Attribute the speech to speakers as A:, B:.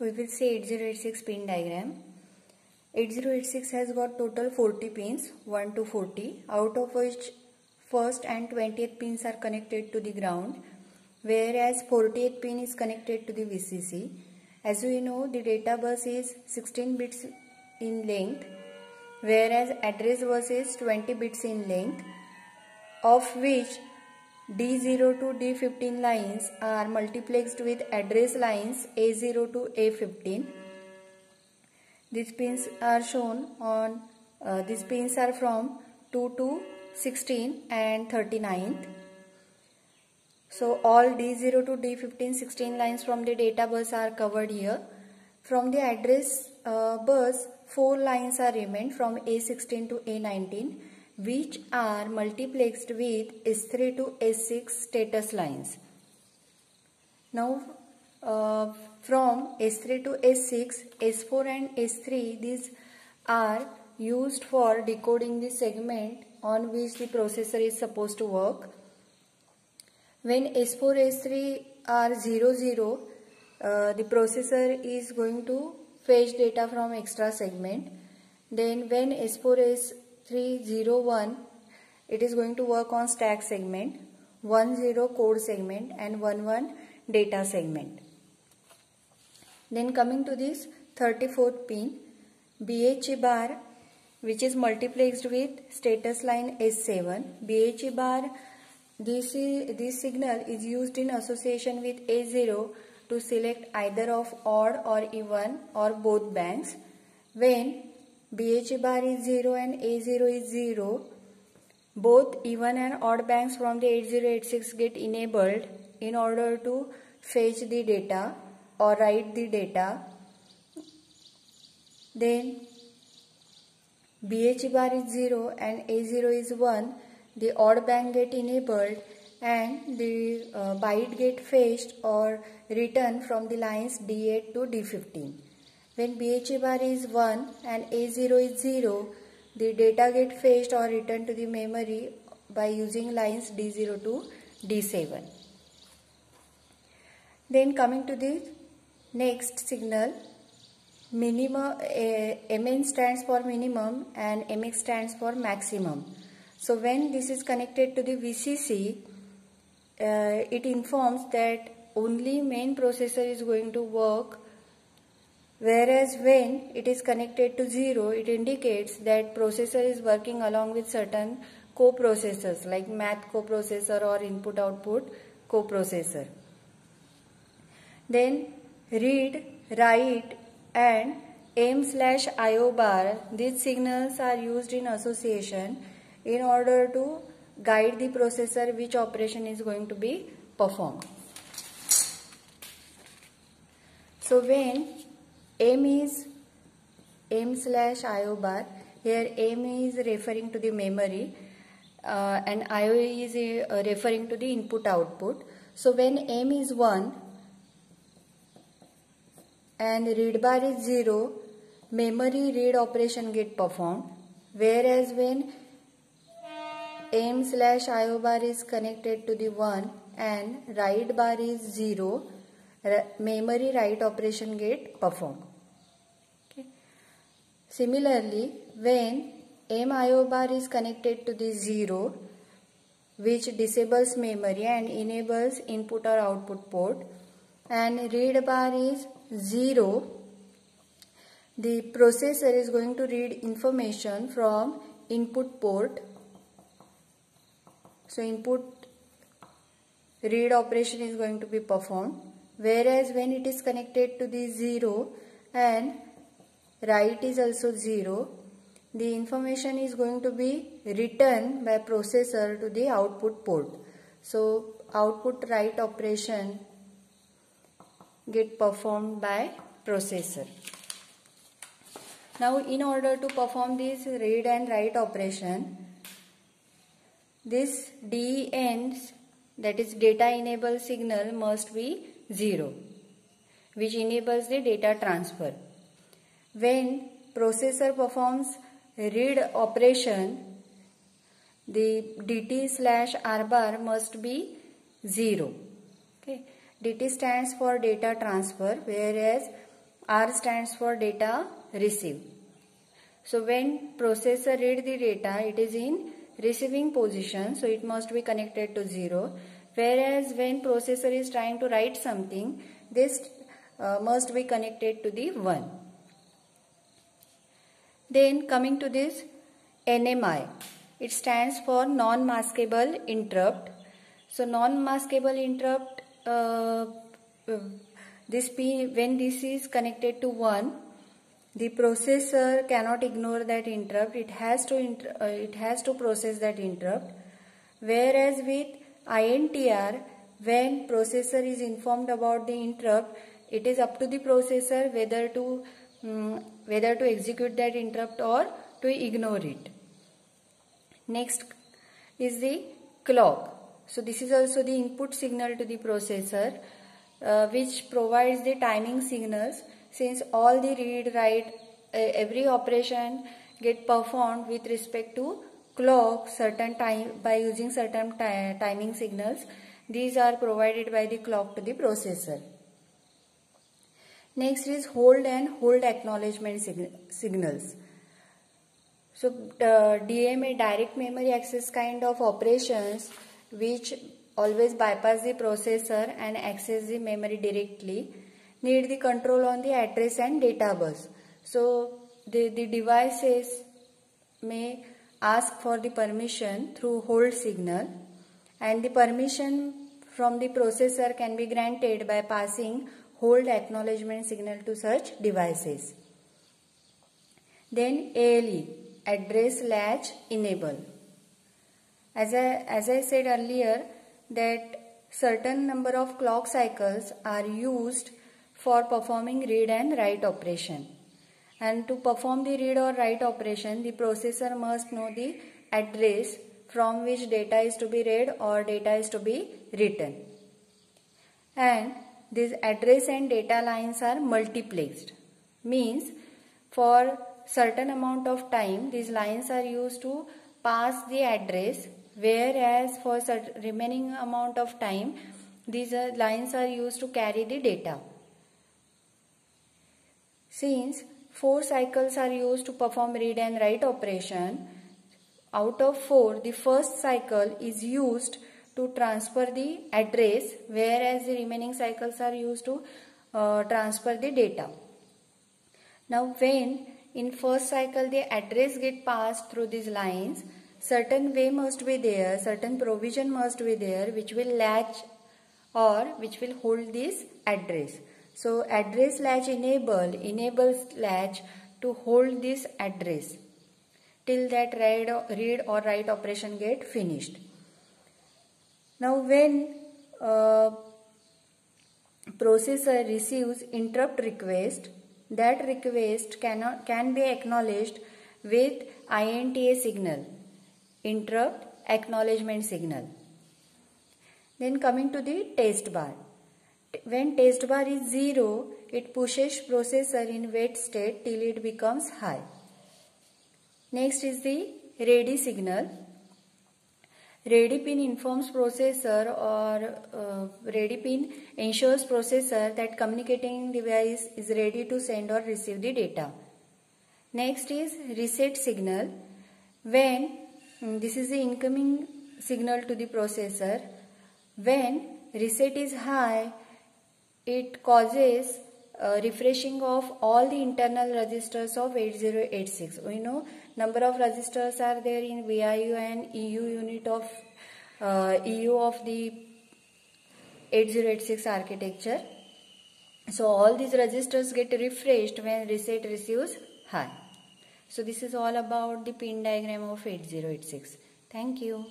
A: we will see 8086 pin diagram. 8086 has got total 40 pins, 1 to 40, out of which first and 20th pins are connected to the ground, whereas 40th pin is connected to the VCC. As we know, the data bus is 16 bits in length, whereas address bus is 20 bits in length, of which D0 to D15 lines are multiplexed with address lines A0 to A15. These pins are shown on, these pins are from 2 to 16 and 39th. So all D0 to D15 16 lines from the data bus are covered here. From the address bus, 4 lines are remained from A16 to A19, which are multiplexed with S3 to S6 status lines. Now from S3 to S6, S4 and S3, these are used for decoding the segment on which the processor is supposed to work. When S4, S3 are 0, 0, the processor is going to fetch data from extra segment. Then when S4, S3, 0, 1, it is going to work on stack segment, 1, 0 code segment and 1, 1 data segment. Then coming to this 34th pin, BHE bar, which is multiplexed with status line S7. BHE bar, this signal is used in association with A0 to select either of odd or even or both banks. When BHE bar is 0 and A0 is 0, both even and odd banks from the 8086 get enabled in order to fetch the data or write the data. Then BHE bar is 0 and A0 is 1, the odd bank get enabled and the byte get fetched or written from the lines D8 to D15. When BHE bar is 1 and A0 is 0, the data get fetched or written to the memory by using lines D0 to D7. Then coming to the next signal, minimum, MN stands for minimum and MX stands for maximum. So when this is connected to the VCC, it informs that only main processor is going to work, whereas when it is connected to 0, it indicates that processor is working along with certain coprocessors like math coprocessor or input-output coprocessor. Then read, write and M/IO bar, these signals are used in association in order to guide the processor which operation is going to be performed. So when M is M/IO bar, here M is referring to the memory and IO is referring to the input output. So when M is 1 and read bar is 0, memory read operation get performed, whereas when M/IO bar is connected to the 1 and write bar is 0, memory write operation get performed. Okay. Similarly, when M/IO bar is connected to the 0, which disables memory and enables input or output port, and read bar is 0, the processor is going to read information from input port. So input read operation is going to be performed, whereas when it is connected to the 0 and write is also 0, the information is going to be written by processor to the output port. So output write operation get performed by processor. Now in order to perform this read and write operation, this DEN, that is data enable signal, must be 0, which enables the data transfer. When processor performs read operation, the DT/R bar must be 0. Okay. DT stands for data transfer, whereas R stands for data received. So when processor read the data, it is in receiving position, so it must be connected to 0. Whereas when processor is trying to write something, this must be connected to the 1. Then coming to this NMI, it stands for non-maskable interrupt. So non-maskable interrupt, when this is connected to 1, the processor cannot ignore that interrupt. It has to process that interrupt. Whereas with INTR, when processor is informed about the interrupt, it is up to the processor whether to execute that interrupt or to ignore it. Next is the clock. So this is also the input signal to the processor, which provides the timing signals. Since all the read, write, every operation get performed with respect to clock certain time by using certain timing signals. These are provided by the clock to the processor. Next is hold and hold acknowledgement signals. So DMA, direct memory access kind of operations, which always bypass the processor and access the memory directly, need the control on the address and data bus. So the devices may ask for the permission through hold signal, and the permission from the processor can be granted by passing hold acknowledgement signal to such devices. Then ALE, address latch enable. As I said earlier, that certain number of clock cycles are used for performing read and write operation. And to perform the read or write operation, the processor must know the address from which data is to be read or data is to be written. And these address and data lines are multiplexed. Means for certain amount of time, these lines are used to pass the address, whereas for remaining amount of time, these lines are used to carry the data. Since 4 cycles are used to perform read and write operation, out of 4, the first cycle is used to transfer the address, whereas the remaining cycles are used to transfer the data. Now when in first cycle the address get passed through these lines, certain way must be there, certain provision must be there which will latch or which will hold this address. So address latch enables latch to hold this address till that read or write operation get finished. Now when processor receives interrupt request, that request can be acknowledged with INTA signal, interrupt acknowledgement signal. Then coming to the test bar. When test bar is 0, it pushes processor in wait state till it becomes high. Next is the ready signal. Ready pin informs processor or ready pin ensures processor that communicating device is ready to send or receive the data. Next is reset signal. When this is the incoming signal to the processor, when reset is high, it causes refreshing of all the internal registers of 8086. We know number of registers are there in VIU and EU unit of EU of the 8086 architecture. So all these registers get refreshed when reset receives high. So this is all about the pin diagram of 8086. Thank you.